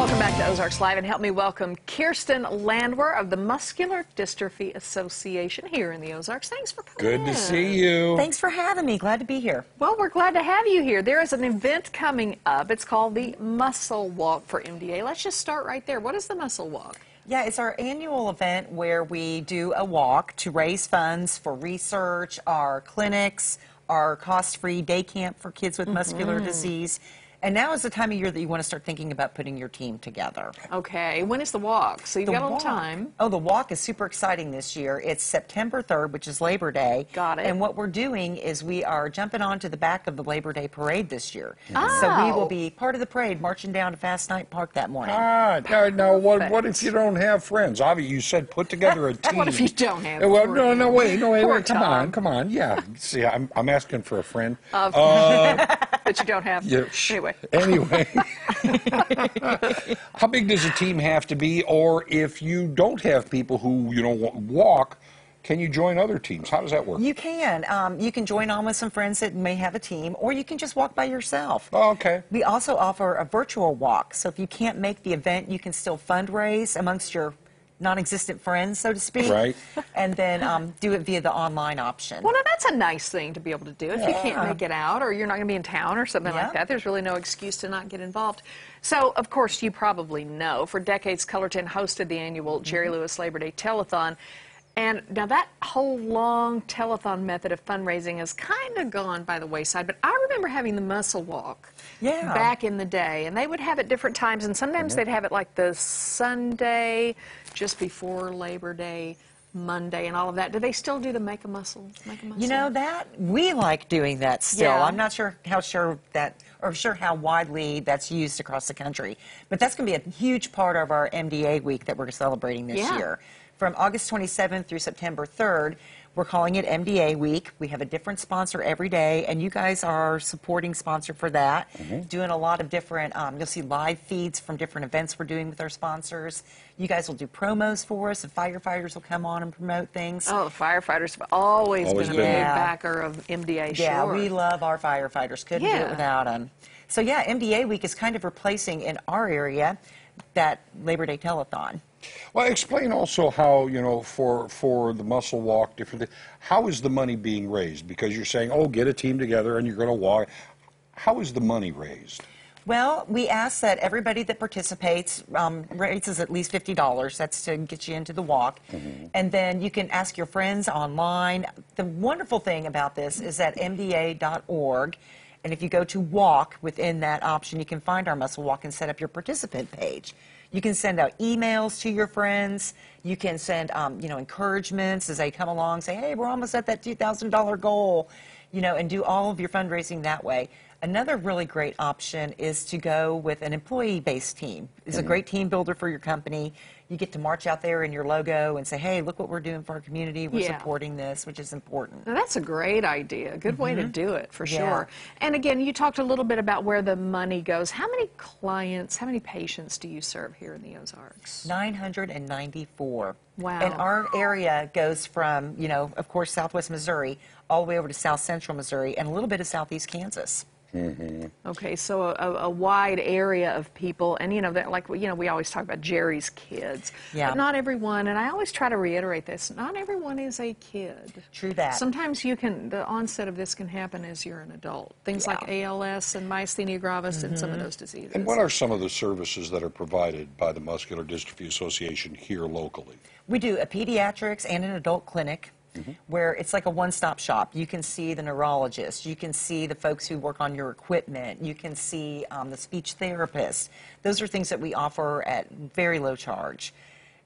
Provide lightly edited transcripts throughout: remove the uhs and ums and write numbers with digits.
Welcome back to Ozarks Live, and help me welcome Kirsten Landwehr of the Muscular Dystrophy Association here in the Ozarks. Thanks for coming Good to see you. Thanks for having me. Glad to be here. Well, we're glad to have you here. There is an event coming up. It's called the Muscle Walk for MDA. Let's just start right there. What is the Muscle Walk? Yeah, it's our annual event where we do a walk to raise funds for research, our clinics, our cost-free day camp for kids with muscular disease. And now is the time of year that you want to start thinking about putting your team together. Okay, when is the walk? So you've got a little time. Oh, the walk is super exciting this year. It's September 3rd, which is Labor Day. Got it. And what we're doing is we are jumping onto the back of the Labor Day parade this year. Oh. So we will be part of the parade marching down to Fast Night Park that morning. Now what if you don't have friends? Obviously, you said put together a team. What if you don't have Well, friends? wait, Tom. come on. Yeah, see, I'm asking for a friend. That you don't have. Yeah, Anyway, how big does a team have to be? Or if you don't have people who, walk, can you join other teams? How does that work? You can. You can join on with some friends that may have a team, or you can just walk by yourself. Oh, okay. We also offer a virtual walk, so if you can't make the event, you can still fundraise amongst your non-existent friends, so to speak. Right. And then do it via the online option. Well, now that's a nice thing to be able to do. If you can't make it out, or you're not going to be in town or something like that, there's really no excuse to not get involved. So, of course, you probably know, for decades, Cullerton hosted the annual Jerry Lewis Labor Day Telethon. And now that whole long telethon method of fundraising has kind of gone by the wayside, but I remember having the Muscle Walk back in the day, and they would have it different times, and sometimes they'd have it like the Sunday just before Labor Day, Monday, and all of that. Do they still do the Make a Muscle? You know that we like doing that still. Yeah. I'm not sure how widely that's used across the country, but that's going to be a huge part of our MDA week that we're celebrating this year. From August 27th through September 3rd, we're calling it MDA Week. We have a different sponsor every day, and you guys are our supporting sponsor for that, doing a lot of different, you'll see live feeds from different events we're doing with our sponsors. You guys will do promos for us. The firefighters will come on and promote things. Oh, the firefighters have always been a big backer of MDA, Yeah, we love our firefighters. Couldn't do it without them. So, yeah, MDA Week is kind of replacing in our area that Labor Day Telethon. Well, explain also how, for the Muscle Walk, how is the money being raised? Because you're saying, oh, get a team together and you're going to walk. How is the money raised? Well, we ask that everybody that participates raises at least $50. That's to get you into the walk. And then you can ask your friends online. The wonderful thing about this is that MDA.org, and if you go to walk within that option, you can find our Muscle Walk and set up your participant page. You can send out emails to your friends. You can send, encouragements as they come along, say, hey, we're almost at that $2,000 goal, and do all of your fundraising that way. Another really great option is to go with an employee-based team. It's a great team builder for your company. You get to march out there in your logo and say, hey, look what we're doing for our community. We're supporting this, which is important. Now, that's a great idea. A good way to do it, for sure. And again, you talked a little bit about where the money goes. How many clients, how many patients do you serve here in the Ozarks? 994. Wow. And our area goes from, of course, southwest Missouri, all the way over to south central Missouri, and a little bit of southeast Kansas. Okay, so a wide area of people, and we always talk about Jerry's kids, but not everyone, and I always try to reiterate this, not everyone is a kid. True that. Sometimes the onset of this can happen as you're an adult. Things like ALS and myasthenia gravis and some of those diseases. And what are some of the services that are provided by the Muscular Dystrophy Association here locally? We do a pediatrics and an adult clinic, where it's like a one-stop shop. You can see the neurologist, you can see the folks who work on your equipment, you can see the speech therapist. Those are things that we offer at very low charge.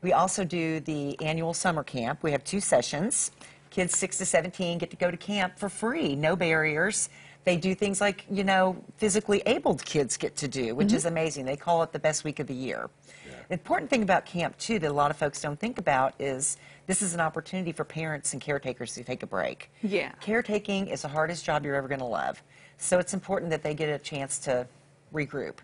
We also do the annual summer camp. We have 2 sessions. Kids 6 to 17 get to go to camp for free, no barriers. They do things like, physically abled kids get to do, which is amazing. They call it the best week of the year. The important thing about camp, too, that a lot of folks don't think about is this is an opportunity for parents and caretakers to take a break. Yeah. Caretaking is the hardest job you're ever going to love. So it's important that they get a chance to regroup.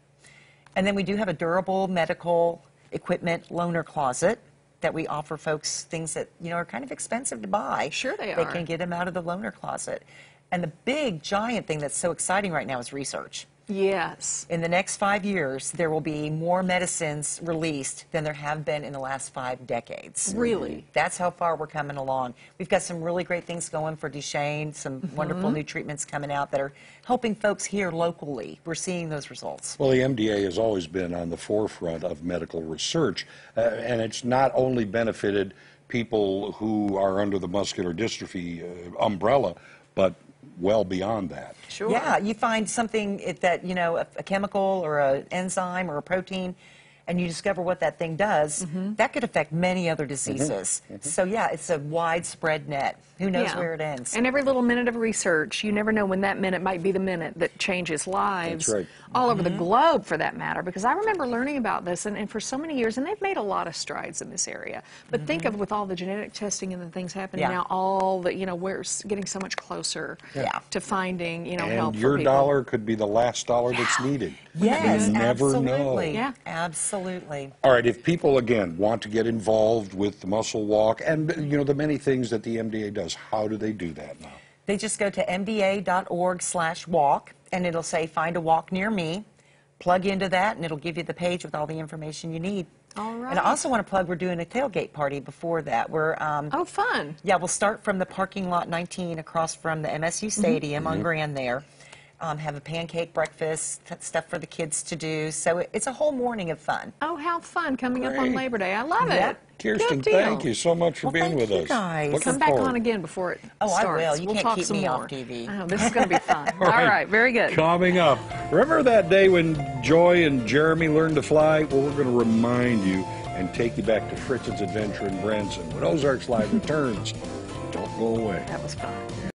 And then we do have a durable medical equipment loaner closet that we offer folks things that, are kind of expensive to buy. Sure they are. They can get them out of the loaner closet. And the big, giant thing that's so exciting right now is research. Yes. In the next 5 years, there will be more medicines released than there have been in the last 5 decades. Really? That's how far we're coming along. We've got some really great things going for Duchenne, some wonderful new treatments coming out that are helping folks here locally. We're seeing those results. Well, the MDA has always been on the forefront of medical research, and it's not only benefited people who are under the muscular dystrophy umbrella, but well beyond that. Sure. Yeah, you find something that, you know, a chemical or an enzyme or a protein, and you discover what that thing does, that could affect many other diseases. So, yeah, it's a widespread net. Who knows Yeah. where it ends? And every little minute of research, you never know when that minute might be the minute that changes lives. That's right. All over the globe, for that matter, because I remember learning about this, and for so many years, and they've made a lot of strides in this area. But think of, with all the genetic testing and the things happening now, all the, you know, we're getting so much closer to finding, you know, help And for your people. dollar could be the last dollar that's needed. Yes, You never know. absolutely. Yeah. Absolutely. All right, if people, again, want to get involved with the muscle walk and, you know, the many things that the MDA does, how do they do that now? They just go to mba.org/walk, and it'll say find a walk near me. Plug into that, and it'll give you the page with all the information you need. All right. And I also want to plug, we're doing a tailgate party before that. We're Oh, fun. yeah, we'll start from the parking lot 19 across from the MSU Stadium on Grand there. Have a pancake breakfast, stuff for the kids to do. So it's a whole morning of fun. Oh, how fun, coming up on Great. Labor Day. I love Yeah. it. Kirsten, Good deal. thank you so much for Well, being thank with you us. guys. Looking Come back forward. on again before it Oh, I starts. will. You we'll can't talk keep some me more. off TV. Oh, this is going to be fun. All right, very good. Coming up, remember that day when Joy and Jeremy learned to fly? Well, we're going to remind you and take you back to Fritz's adventure in Branson when Ozarks Live returns. Don't go away. That was fun.